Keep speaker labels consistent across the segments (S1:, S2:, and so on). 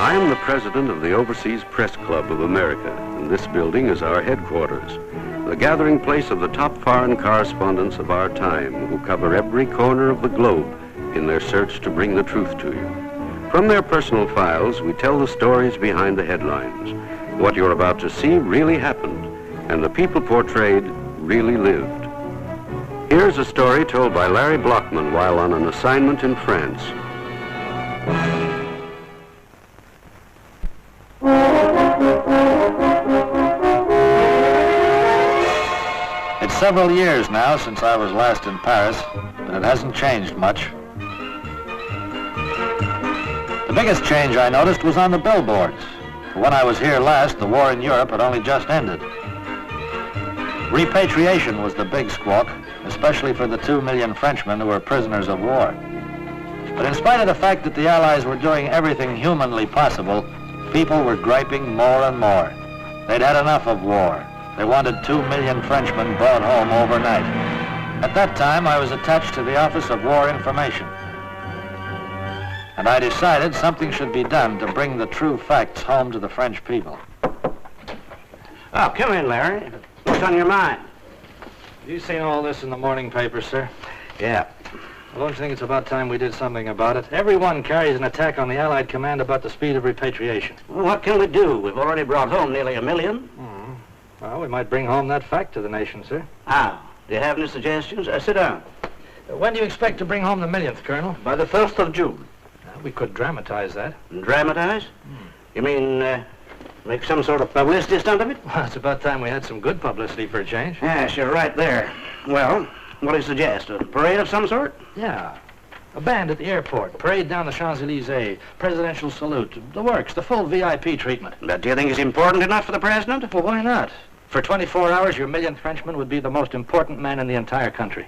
S1: I am the president of the Overseas Press Club of America, and this building is our headquarters, the gathering place of the top foreign correspondents of our time who cover every corner of the globe in their search to bring the truth to you. From their personal files, we tell the stories behind the headlines. What you're about to see really happened, and the people portrayed really lived. Here's a story told by Larry Blockman while on an assignment in France.
S2: It's several years now since I was last in Paris, but it hasn't changed much. The biggest change I noticed was on the billboards. When I was here last, the war in Europe had only just ended. Repatriation was the big squawk, especially for the 2 million Frenchmen who were prisoners of war. But in spite of the fact that the Allies were doing everything humanly possible, people were griping more and more. They'd had enough of war. They wanted 2 million Frenchmen brought home overnight. At that time, I was attached to the Office of War Information. And I decided something should be done to bring the true facts home to the French people.
S3: Oh, come in, Larry. What's on your mind?
S2: You seen all this in the morning paper, sir?
S3: Yeah.
S2: Well, don't you think it's about time we did something about it? Everyone carries an attack on the Allied command about the speed of repatriation.
S3: Well, what can we do? We've already brought home nearly 1 million.
S2: Well, we might bring home that fact to the nation, sir.
S3: How? Do you have any suggestions? Sit down.
S2: When do you expect to bring home the millionth, Colonel?
S3: By the 1st of June.
S2: We could dramatize that.
S3: Dramatize? You mean, make some sort of publicity stunt of it?
S2: Well, it's about time we had some good publicity for a change.
S3: Yes, you're right there. Well, what do you suggest? A parade of some sort?
S2: Yeah. A band at the airport, parade down the Champs-Élysées, presidential salute, the works, the full VIP treatment.
S3: But do you think it's important enough for the president?
S2: Well, why not? For 24 hours, your millionth Frenchman would be the most important man in the entire country.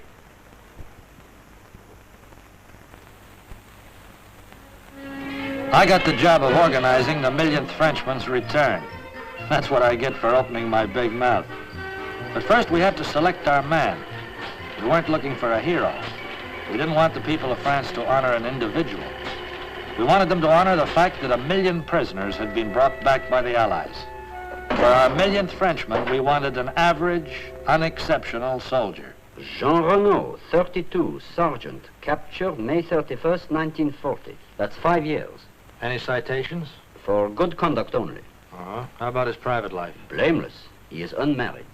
S2: I got the job of organizing the millionth Frenchman's return. That's what I get for opening my big mouth. But first, we had to select our man. We weren't looking for a hero. We didn't want the people of France to honor an individual. We wanted them to honor the fact that 1 million prisoners had been brought back by the Allies. For our millionth Frenchman, we wanted an average, unexceptional soldier.
S4: Jean Renaud, 32, sergeant, captured May 31st, 1940. That's 5 years.
S2: Any citations?
S4: For good conduct only.
S2: How about his private life?
S4: Blameless. He is unmarried.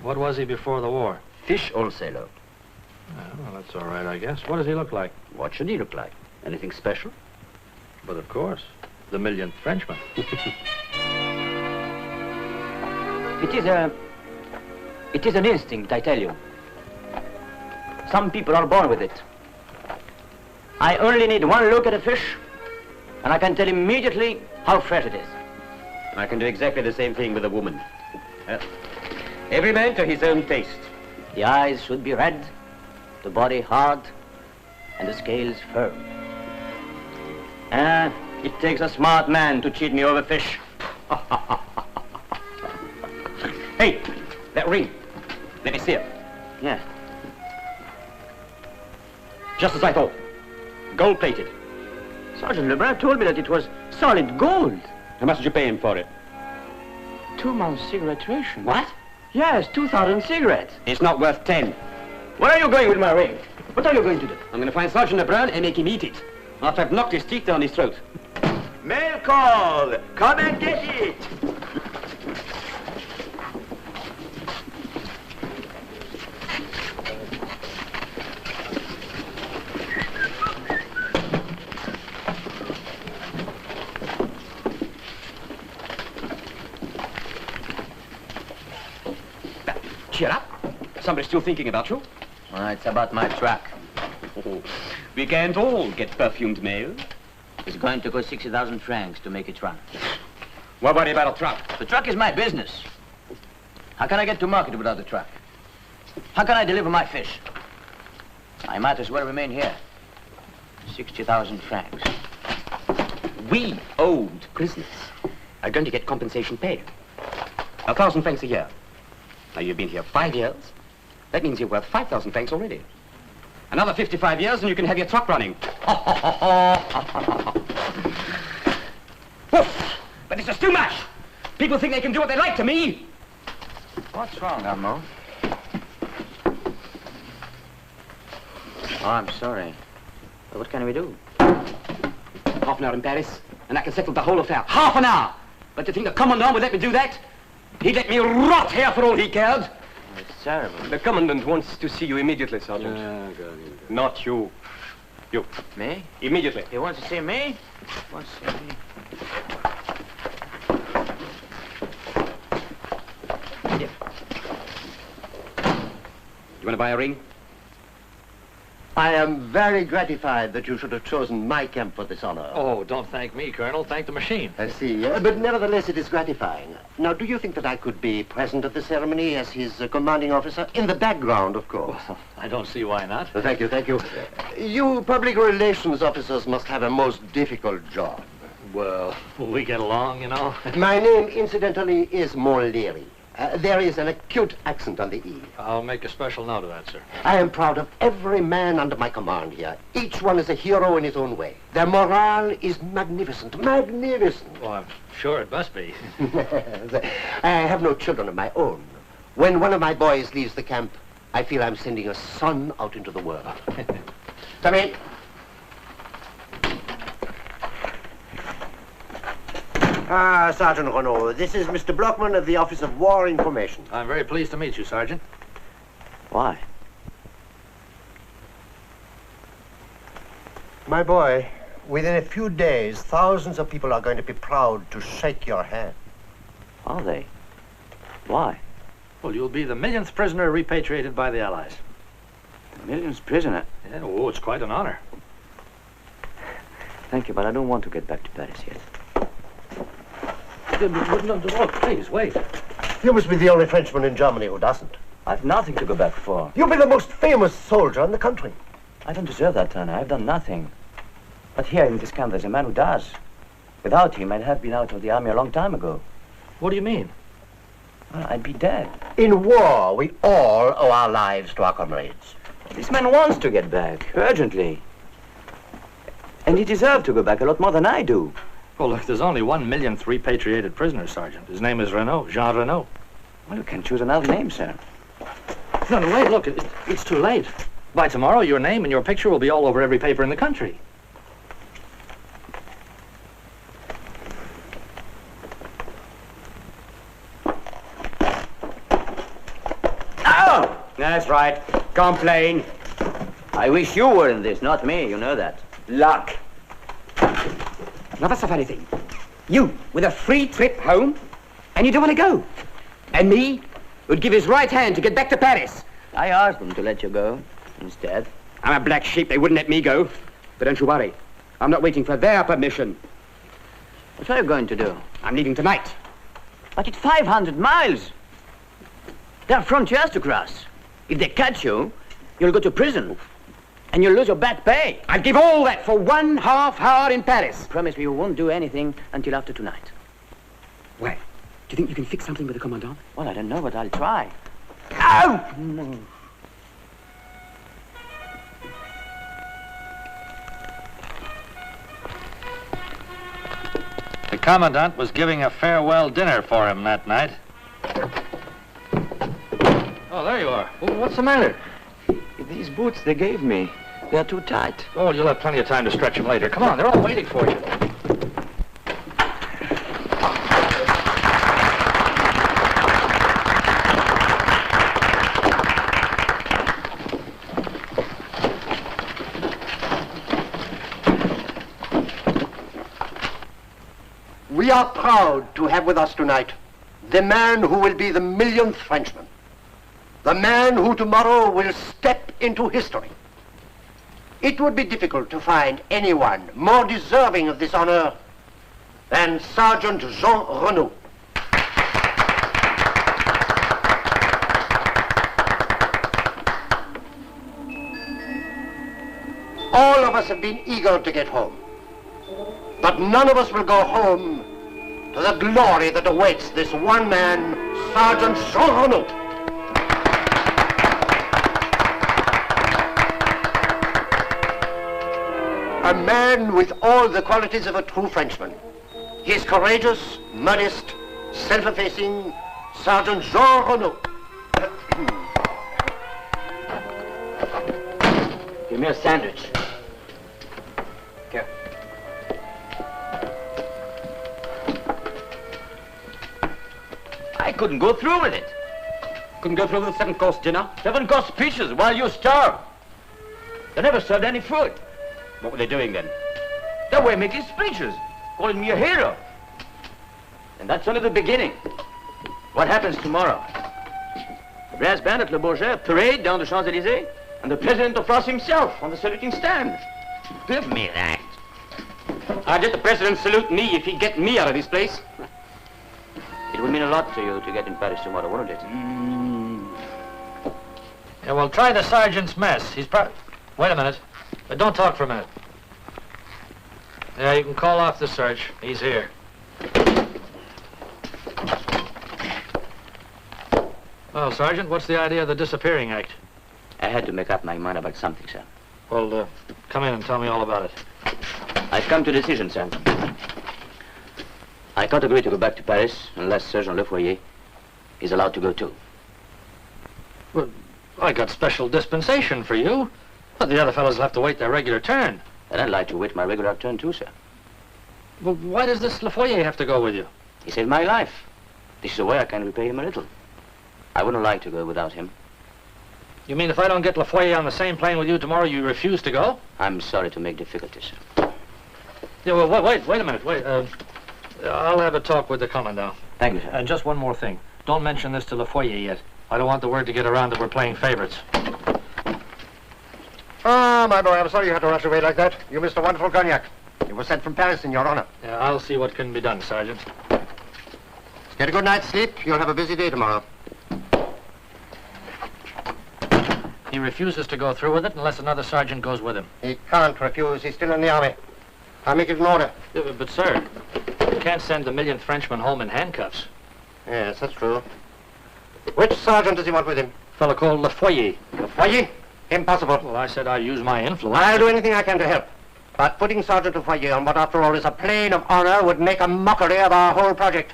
S2: What was he before the war?
S4: Fish wholesaler.
S2: Well, that's all right, I guess. What does he look like?
S4: What should he look like? Anything special?
S2: But of course, the millionth Frenchman.
S4: It is an instinct, I tell you. Some people are born with it. I only need one look at a fish, and I can tell immediately how fresh it is.
S5: I can do exactly the same thing with a woman. Every man to his own taste.
S4: The eyes should be red, the body hard, and the scales firm. It takes a smart man to cheat me over fish.
S5: Hey, that ring. Let me see it.
S4: Yeah.
S5: Just as I thought. Gold-plated.
S4: Sergeant Lebrun told me that it was solid gold.
S5: How much did you pay him for it?
S4: 2 months cigarette ration.
S5: What?
S4: Yes, 2,000 cigarettes.
S5: It's not worth 10.
S4: Where are you going with my ring? What are you going to do?
S5: I'm going to find Sergeant Lebrun and make him eat it. After I've knocked his teeth down his throat.
S3: Mail call! Come and get it!
S5: Cheer up. Somebody's still thinking about you.
S4: It's about my truck.
S5: We can't all get perfumed mail.
S4: It's going to cost 60,000 francs to make it run.
S5: What worry about a truck?
S4: The truck is my business. How can I get to market without the truck? How can I deliver my fish? I might as well remain here. 60,000 francs.
S5: We old prisoners are going to get compensation pay. 1,000 francs a year. Now, you've been here 5 years. That means you're worth 5,000 francs already. Another 55 years and you can have your truck running. Woof! But this is too much. People think they can do what they like to me.
S4: What's wrong, Armand? Oh, I'm sorry. But what can we do?
S5: Half an hour in Paris, and I can settle the whole affair. Half an hour! But to think the Commandant would let me do that? He'd let me rot here for all he cared.
S4: It's terrible.
S6: The Commandant wants to see you immediately, Sergeant. Not you. You.
S4: Me?
S6: Immediately.
S4: He wants to see me? He wants to see me.
S5: Yeah. You want to buy a ring?
S3: I am very gratified that you should have chosen my camp for this honor.
S2: Oh, don't thank me, Colonel. Thank the machine.
S3: I see. But nevertheless, it is gratifying. Now, do you think that I could be present at the ceremony as his commanding officer? In the background, of course.
S2: Well, I don't see why not.
S3: Thank you, thank you. You public relations officers must have a most difficult job.
S2: Well, we get along, you know.
S3: My name, incidentally, is Molery. There is an acute accent on the E.
S2: I'll make a special note of that, sir.
S3: I am proud of every man under my command here. Each one is a hero in his own way. Their morale is magnificent, magnificent.
S2: Well, I'm sure it must be.
S3: I have no children of my own. When one of my boys leaves the camp, I feel I'm sending a son out into the world. Come in. Ah, Sergeant Renaud, this is Mr. Blockman of the Office of War Information.
S2: I'm very pleased to meet you, Sergeant.
S4: Why?
S3: My boy, within a few days, thousands of people are going to be proud to shake your hand.
S4: Are they? Why?
S2: Well, you'll be the millionth prisoner repatriated by the Allies.
S4: The millionth prisoner?
S2: Yeah, oh, it's quite an honor.
S4: Thank you, but I don't want to get back to Paris yet.
S2: No, please, wait.
S3: You must be the only Frenchman in Germany who doesn't.
S4: I've nothing to go back for.
S3: You'll be the most famous soldier in the country.
S4: I don't deserve that, Turner. I've done nothing. But here in this camp, there's a man who does. Without him, I'd have been out of the army a long time ago.
S2: What do you mean?
S4: Well, I'd be dead.
S3: In war, we all owe our lives to our comrades.
S4: This man wants to get back, urgently. And he deserves to go back a lot more than I do.
S2: Well, look, there's only 1 millionth repatriated prisoner, Sergeant. His name is Renaud, Jean Renaud.
S4: Well, you can choose another name, sir.
S2: No, wait, look, it's too late. By tomorrow, your name and your picture will be all over every paper in the country.
S4: Oh! That's right. Complain. I wish you were in this, not me, you know that. Luck.
S5: Now that's a funny thing. You, with a free trip home, and you don't want to go. And me, who'd give his right hand to get back to Paris.
S4: I asked them to let you go instead.
S5: I'm a black sheep, they wouldn't let me go. But don't you worry. I'm not waiting for their permission.
S4: What are you going to do?
S5: I'm leaving tonight.
S4: But it's 500 miles. There are frontiers to cross. If they catch you, you'll go to prison. And you'll lose your back pay.
S5: I'd give all that for 1/2 hour in Paris.
S4: Promise me you won't do anything until after tonight.
S5: Well, do you think you can fix something with the Commandant?
S4: Well, I don't know, but I'll try.
S5: Ow!
S4: No.
S2: The Commandant was giving a farewell dinner for him that night. Oh, there you are. Well, what's the matter?
S4: These boots they gave me, they're too tight.
S2: Oh, you'll have plenty of time to stretch them later. Come on, they're all waiting for you.
S3: We are proud to have with us tonight the man who will be the millionth Frenchman. The man who tomorrow will step into history. It would be difficult to find anyone more deserving of this honor than Sergeant Jean Renaud. All of us have been eager to get home, but none of us will go home to the glory that awaits this one man, Sergeant Jean Renaud. A man with all the qualities of a true Frenchman. He is courageous, modest, self-effacing Sergeant Jean Renaud.
S4: Give me a sandwich. Here. I couldn't go through with it.
S5: Couldn't go through with the 7-course dinner?
S4: 7-course speeches while you starve. They never served any food.
S5: What were they doing then?
S4: They were making speeches, calling me a hero. And that's only the beginning. What happens tomorrow? The brass band at Le Bourget, parade down the Champs-Élysées, and the President of France himself on the saluting stand. Give me that.
S5: I'd let the President salute me if he'd get me out of this place.
S4: It would mean a lot to you to get in Paris tomorrow, wouldn't it?
S2: Yeah, well, try the sergeant's mess. He's Wait a minute. Don't talk for a minute. Yeah, you can call off the search. He's here. Well, Sergeant, what's the idea of the disappearing act?
S4: I had to make up my mind about something, sir.
S2: Well, come in and tell me all about it.
S4: I've come to a decision, sir. I can't agree to go back to Paris unless Sergeant Le Foyer is allowed to go too.
S2: Well, I got special dispensation for you. But the other fellows will have to wait their regular turn.
S4: And I'd like to wait my regular turn too, sir.
S2: Well, why does this Le Foyer have to go with you?
S4: He saved my life. This is a way I can repay him a little. I wouldn't like to go without him.
S2: You mean if I don't get Le Foyer on the same plane with you tomorrow, you refuse to go?
S4: I'm sorry to make difficulties, sir.
S2: Yeah, well, wait a minute, wait. I'll have a talk with the commandant.
S4: Thank you, sir.
S2: And just one more thing. Don't mention this to Le Foyer yet. I don't want the word to get around that we're playing favorites.
S3: Ah, my boy, I'm sorry you had to rush away like that. You missed a wonderful cognac. It was sent from Paris in your honor.
S2: Yeah, I'll see what can be done, Sergeant.
S3: Get a good night's sleep. You'll have a busy day tomorrow.
S2: He refuses to go through with it unless another sergeant goes with him.
S3: He can't refuse. He's still in the army. I'll make it an order.
S2: Yeah, but, sir, you can't send the millionth Frenchman home in handcuffs.
S3: Yes, that's true. Which sergeant does he want with him?
S2: A fellow called Le Foyer.
S3: Le Foyer? Impossible.
S2: Well, I said I'd use my influence.
S3: I'll do anything I can to help. But putting Sergeant Le Foyer on what, after all, is a plane of honor would make a mockery of our whole project.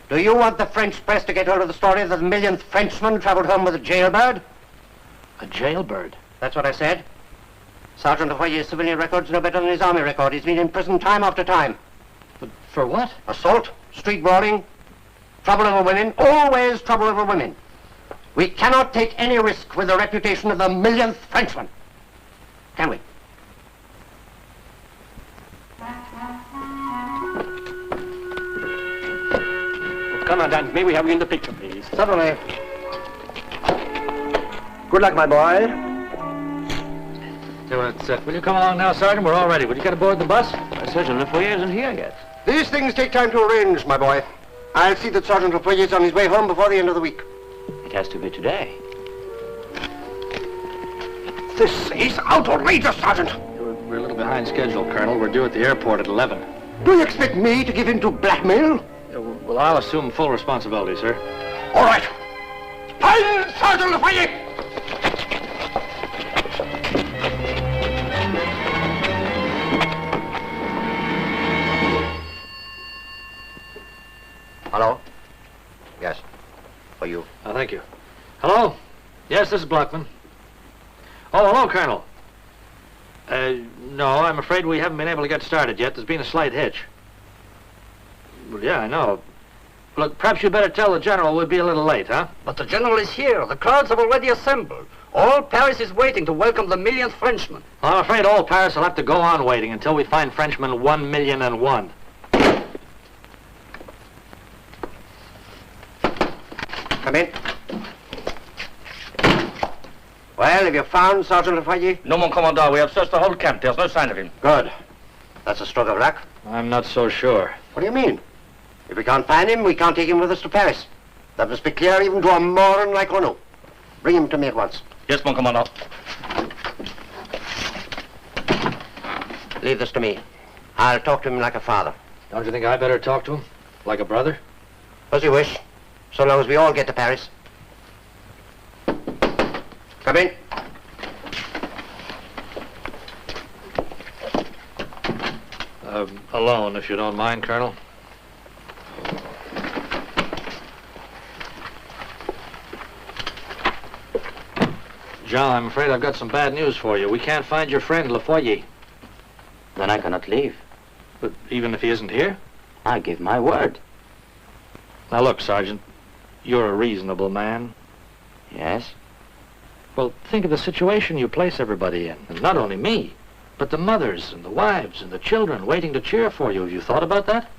S3: Do you want the French press to get hold of the story that the millionth Frenchman traveled home with a jailbird?
S2: A jailbird?
S3: That's what I said. Sergeant Le Foyer's civilian record's no better than his army record. He's been in prison time after time.
S2: But for what?
S3: Assault, street brawling, trouble over women, always trouble over women. We cannot take any risk with the reputation of the millionth Frenchman. Can we?
S5: Commandant, may we have you in the picture, please?
S3: Certainly. Good luck, my boy.
S2: So will you come along now, Sergeant? We're all ready. Will you get aboard the bus?
S4: Sergeant Le Foyer isn't here yet.
S3: These things take time to arrange, my boy. I'll see that Sergeant Le Foyer is on his way home before the end of the week.
S4: It has to be today.
S3: This is outrageous, Sergeant.
S2: We're a little behind schedule, Colonel. We're due at the airport at 11.
S3: Do you expect me to give in to blackmail?
S2: Well, I'll assume full responsibility, sir.
S3: All right. Find Sergeant Le Foyer! Hello? Yes. For you.
S2: Oh, thank you. Hello? Yes, this is Blockman. Oh, hello, Colonel. No, I'm afraid we haven't been able to get started yet. There's been a slight hitch. Well, yeah, I know. Look, perhaps you'd better tell the General we'll be a little late, huh?
S7: But the General is here. The crowds have already assembled. All Paris is waiting to welcome the millionth Frenchman.
S2: I'm afraid all Paris will have to go on waiting until we find Frenchman 1,000,001.
S3: Come in. Well, have you found Sergeant Le Foyer?
S8: No, mon commandant. We have searched the whole camp. There's no sign of him.
S3: Good. That's a stroke of luck.
S2: I'm not so sure.
S3: What do you mean? If we can't find him, we can't take him with us to Paris. That must be clear even to a moron like Renaud. Bring him to me at once.
S8: Yes, mon commandant.
S3: Leave this to me. I'll talk to him like a father.
S2: Don't you think I better talk to him? Like a brother?
S3: As you wish, so long as we all get to Paris. Come in.
S2: Alone, if you don't mind, Colonel. Jean, I'm afraid I've got some bad news for you. We can't find your friend, Lafoyer.
S4: Then I cannot leave.
S2: But even if he isn't here?
S4: I give my word.
S2: Now look, Sergeant, you're a reasonable man.
S4: Yes?
S2: Well, think of the situation you place everybody in. And not only me, but the mothers and the wives and the children waiting to cheer for you. Have you thought about that?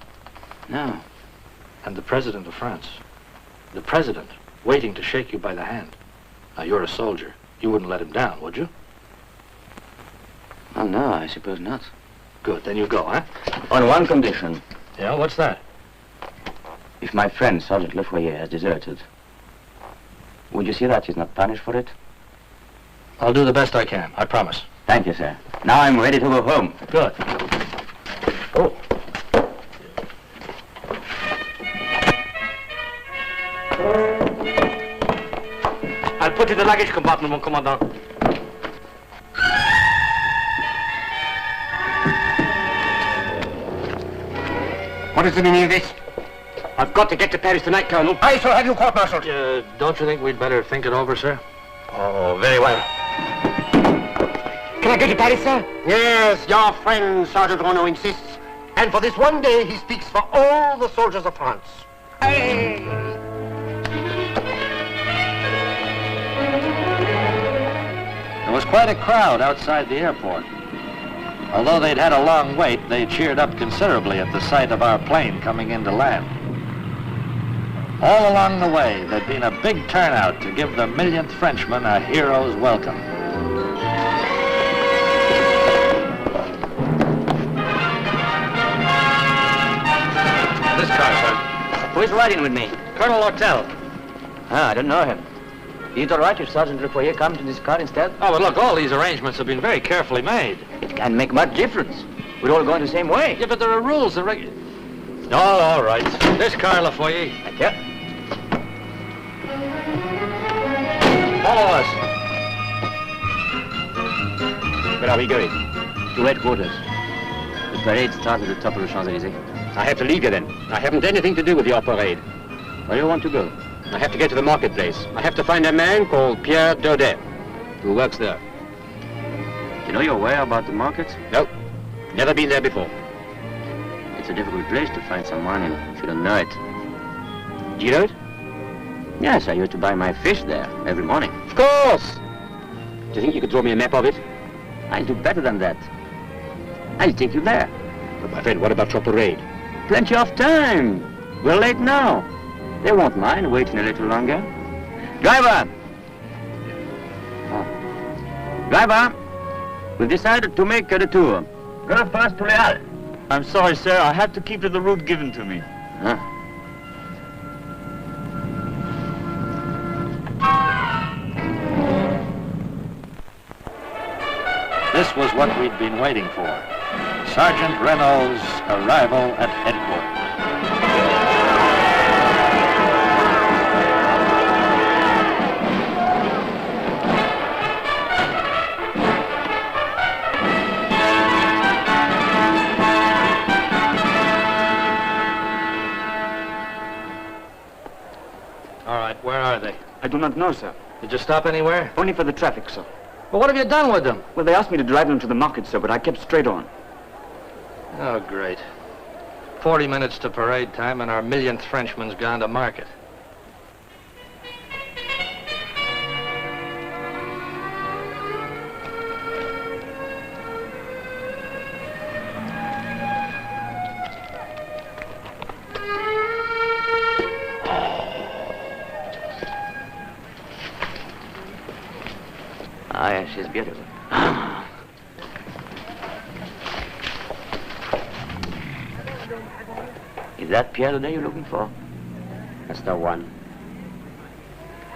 S4: No.
S2: And the President of France. The President waiting to shake you by the hand. Now, you're a soldier. You wouldn't let him down, would you?
S4: Oh, no, I suppose not.
S2: Good, then you go, huh?
S4: On one condition.
S2: Yeah, what's that?
S4: If my friend, Sergeant Lafoyer, has deserted, would you see that he's not punished for it?
S2: I'll do the best I can, I promise.
S4: Thank you, sir. Now I'm ready to go home.
S2: Good.
S4: Oh.
S7: I'll put you in the luggage compartment, mon commandant.
S3: What is the meaning of this?
S7: I've got to get to Paris tonight, Colonel.
S3: I shall have you court-martialed.
S2: Don't you think we'd better think it over, sir?
S7: Oh, very well. Can I go to Paris, sir?
S3: Yes, your friend, Sergeant Renaud, insists. And for this one day, he speaks for all the soldiers of France. Hey!
S2: There was quite a crowd outside the airport. Although they'd had a long wait, they cheered up considerably at the sight of our plane coming in to land. All along the way, there'd been a big turnout to give the millionth Frenchman a hero's welcome.
S7: This car, sir.
S4: Who is riding with me?
S7: Colonel Lortel.
S4: Ah, I don't know him. Is it all right if Sergeant Lafoyer comes in this car instead?
S2: Oh, but look, all these arrangements have been very carefully made.
S4: It can't make much difference. We're all going the same way.
S2: Yeah, but there are rules. All right. This car, Lafoyer.
S4: Thank you.
S7: Follow us.
S4: Where are we going? To headquarters. The parade starts at the top of the Champs-Élysées.
S6: I have to leave you then. I haven't anything to do with your parade.
S4: Where do you want to go?
S6: I have to get to the marketplace. I have to find a man called Pierre Daudet, who works there.
S4: Do you know your way about the market?
S6: No, never been there before.
S4: It's a difficult place to find someone if you don't know it.
S6: Do you know it?
S4: Yes, I used to buy my fish there every morning.
S6: Of course! Do you think you could draw me a map of it?
S4: I'll do better than that. I'll take you there.
S6: But my friend, what about your parade?
S4: Plenty of time. We're late now. They won't mind waiting a little longer. Driver! Driver! We've decided to make the tour. Go first to Les Halles.
S8: I'm sorry, sir. I have to keep to the route given to me.
S4: Huh?
S2: This was what we'd been waiting for. Sergeant Renaud's arrival at headquarters. All right, where are they?
S8: I do not know, sir.
S2: Did you stop anywhere?
S8: Only for the traffic, sir.
S2: Well, what have you done with them?
S8: Well, they asked me to drive them to the market, sir, but I kept straight on.
S2: Oh, great. 40 minutes to parade time and our millionth Frenchman's gone to market.
S4: Ah, yes, she's beautiful. Is that Pierre Daudet you're looking for?
S6: That's the one.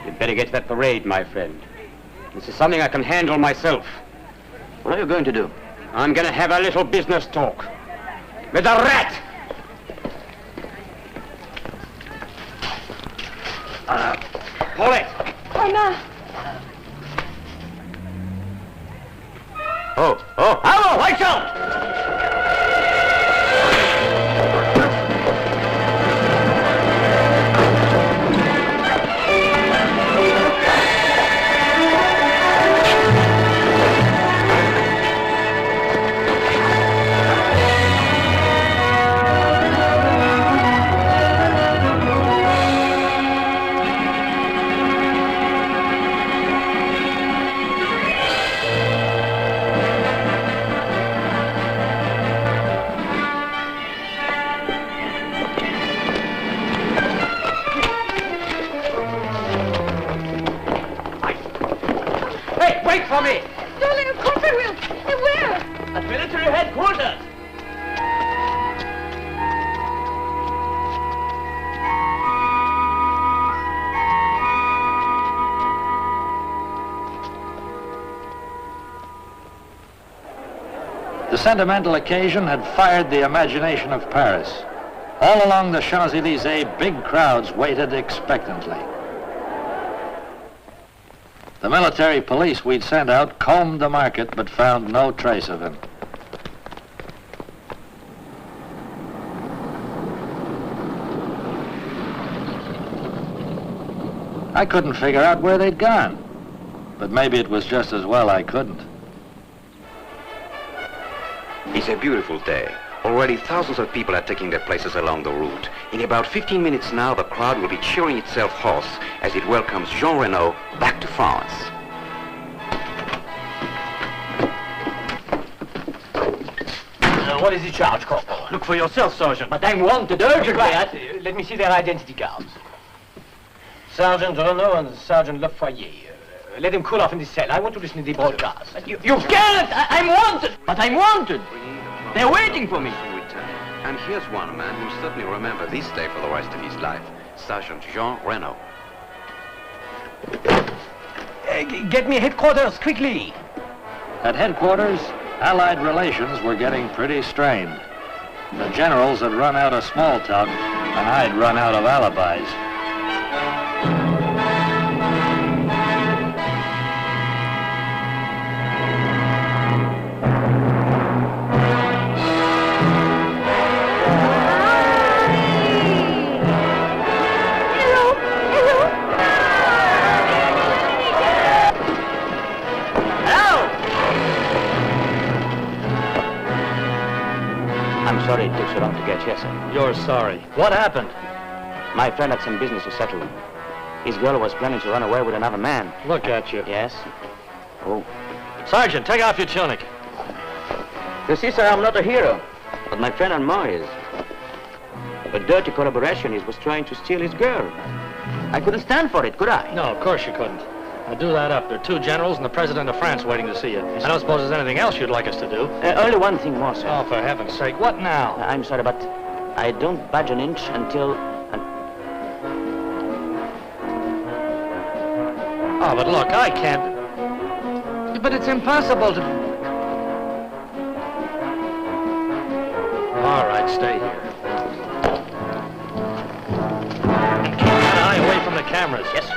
S6: You'd better get to that parade, my friend. This is something I can handle myself.
S4: What are you going to do?
S6: I'm going to have a little business talk with the rat. Paulette!
S9: Romain!
S4: Oh, hello, watch out! Headquarters!
S2: The sentimental occasion had fired the imagination of Paris. All along the Champs-Élysées, big crowds waited expectantly. The military police we'd sent out combed the market but found no trace of him. I couldn't figure out where they'd gone, but maybe it was just as well I couldn't.
S5: It's a beautiful day. Already thousands of people are taking their places along the route. In about 15 minutes now, the crowd will be cheering itself hoarse as it welcomes Jean Reno back to France.
S4: What is the charge, Corporal?
S8: Look for yourself, Sergeant.
S4: But I'm wanted urgently.
S9: Let me see their identity cards. Sergeant Renault and Sergeant Lefoyer. Let them cool off in the cell. I want to listen to the broadcast.
S4: You can't! I'm wanted! But I'm wanted! They're waiting for me.
S1: And here's one man who'll certainly remember this day for the rest of his life. Sergeant Jean Reno.
S9: Get me headquarters, quickly!
S2: At headquarters, Allied relations were getting pretty strained. The generals had run out of small talk, and I'd run out of alibis.
S4: I'm sorry it took so long to get here, sir.
S2: You're sorry. What happened?
S4: My friend had some business to settle. His girl was planning to run away with another man.
S2: Look at you.
S4: Yes? Oh.
S2: Sergeant, take off your tunic.
S4: You see, sir, I'm not a hero, but my friend Armand is. A dirty collaborationist was trying to steal his girl. I couldn't stand for it, could I?
S2: No, of course you couldn't. Now do that up. There are 2 generals and the President of France waiting to see you. I don't suppose there's anything else you'd like us to do.
S4: Only one thing more, sir.
S2: Oh, for heaven's sake, what now?
S4: I'm sorry, but I don't budge an inch until...
S2: Oh, but look, I can't... But it's impossible to... All right, stay here. And keep an eye away from the cameras.
S4: Yes.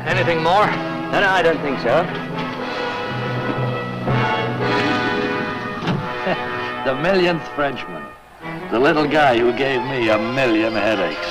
S2: Anything more?
S4: No, I don't think so.
S2: The millionth Frenchman. The little guy who gave me 1,000,000 headaches.